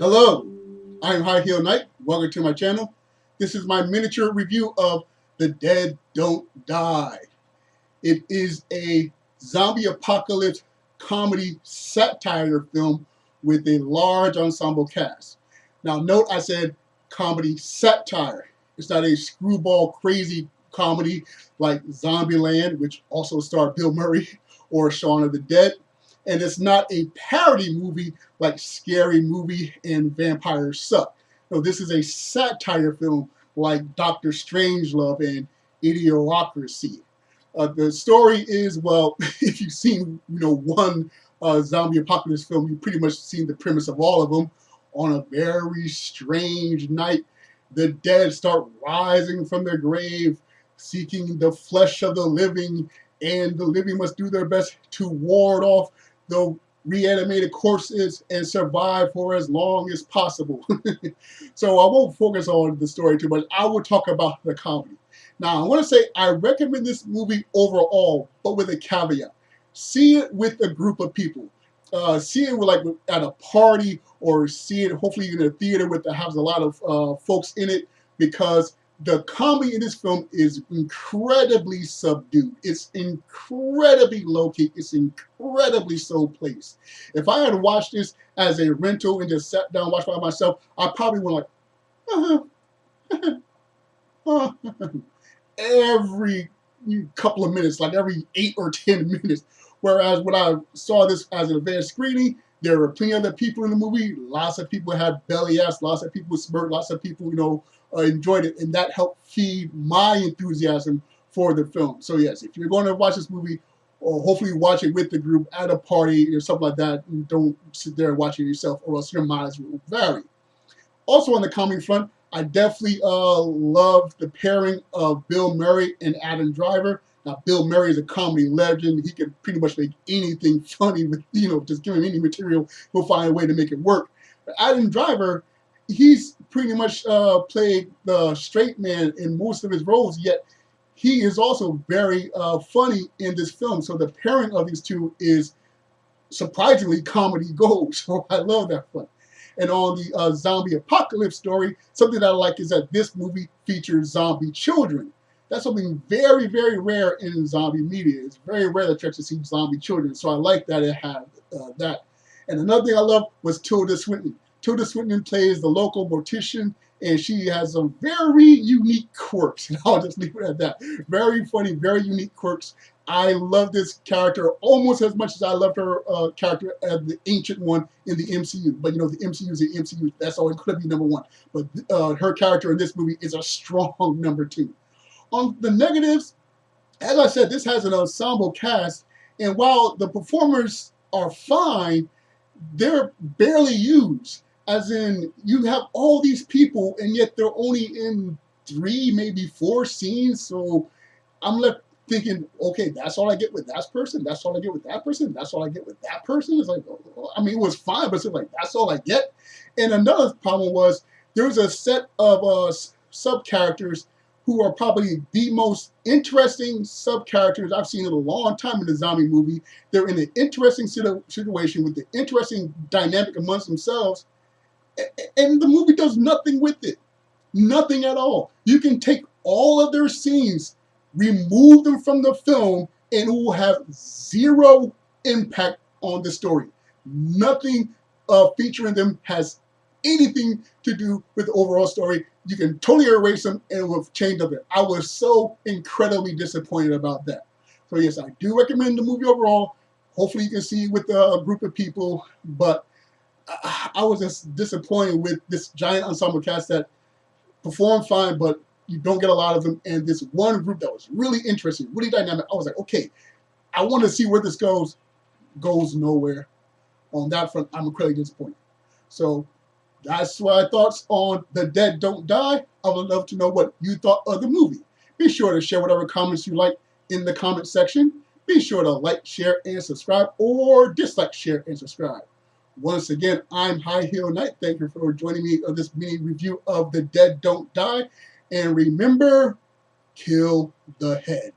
Hello, I'm High Heel Knight. Welcome to my channel. This is my miniature review of The Dead Don't Die. It is a zombie apocalypse comedy satire film with a large ensemble cast. Now note I said comedy satire. It's not a screwball crazy comedy like Zombieland, which also starred Bill Murray, or Shaun of the Dead. And it's not a parody movie like Scary Movie and Vampires Suck. No, this is a satire film like Dr. Strangelove and Idiocracy. The story is, well, if you've seen, one zombie apocalypse film, you've pretty much seen the premise of all of them. On a very strange night, the dead start rising from their grave, seeking the flesh of the living, and the living must do their best to ward off the reanimated corpses and survive for as long as possible. So I won't focus on the story too much. I will talk about the comedy. Now I want to say I recommend this movie overall, but with a caveat. See it with a group of people. See it with, at a party, or see it hopefully in a theater that has a lot of folks in it, because the comedy in this film is incredibly subdued. It's incredibly low-key. It's incredibly so-placed. If I had watched this as a rental and just sat down and watched by myself, I probably would every couple of minutes, like every 8 or 10 minutes. Whereas when I saw this as an advanced screening, there were plenty of other people in the movie. Lots of people had belly ass. Lots of people smirked. Lots of people, enjoyed it, and that helped feed my enthusiasm for the film. So yes, if you're going to watch this movie, or hopefully watch it with the group at a party or something like that, and don't sit there and watch it yourself, or else your minds will vary. Also on the comedy front, I definitely love the pairing of Bill Murray and Adam Driver. Now, Bill Murray is a comedy legend. He can pretty much make anything funny with, just give him any material, he'll find a way to make it work. But Adam Driver, he's pretty much played the straight man in most of his roles, yet he is also very funny in this film. So the pairing of these two is surprisingly comedy gold. So I love that fun. And on the zombie apocalypse story, something that I like is that this movie features zombie children. That's something very, very rare in zombie media. It's very rare that you actually see zombie children. So I like that it had that. And another thing I love was Tilda Swinton. Tilda Swinton plays the local mortician, and she has some very unique quirks. And I'll just leave it at that. Very funny, very unique quirks. I love this character almost as much as I loved her character as the Ancient One in the MCU. But the MCU is the MCU. That's always going to be number one. But her character in this movie is a strong number 2. On the negatives, as I said, this has an ensemble cast, and while the performers are fine, they're barely used. As in, you have all these people, and yet they're only in 3, maybe 4 scenes. So I'm left thinking, okay, that's all I get with that person. That's all I get with that person. That's all I get with that person. It's like, I mean, it was fine, but it's like, that's all I get. And another problem was there was a set of sub-characters who are probably the most interesting sub-characters I've seen in a long time in the zombie movie. They're in an interesting situation with the interesting dynamic amongst themselves, and the movie does nothing with it. Nothing at all. You can take all of their scenes, remove them from the film, and it will have zero impact on the story. Nothing featuring them has anything to do with the overall story. You can totally erase them and it will change up it. I was so incredibly disappointed about that. So yes, I do recommend the movie overall. Hopefully you can see it with a group of people, but I was just disappointed with this giant ensemble cast that performed fine, but you don't get a lot of them. And this one group that was really interesting, really dynamic, I was like, okay, I want to see where this goes. Goes nowhere. On that front, I'm incredibly disappointed. So that's my thoughts on The Dead Don't Die. I would love to know what you thought of the movie. Be sure to share whatever comments you like in the comment section. Be sure to like, share, and subscribe, or dislike, share, and subscribe. Once again, I'm High Heel Knight. Thank you for joining me on this mini review of The Dead Don't Die. And remember, kill the head.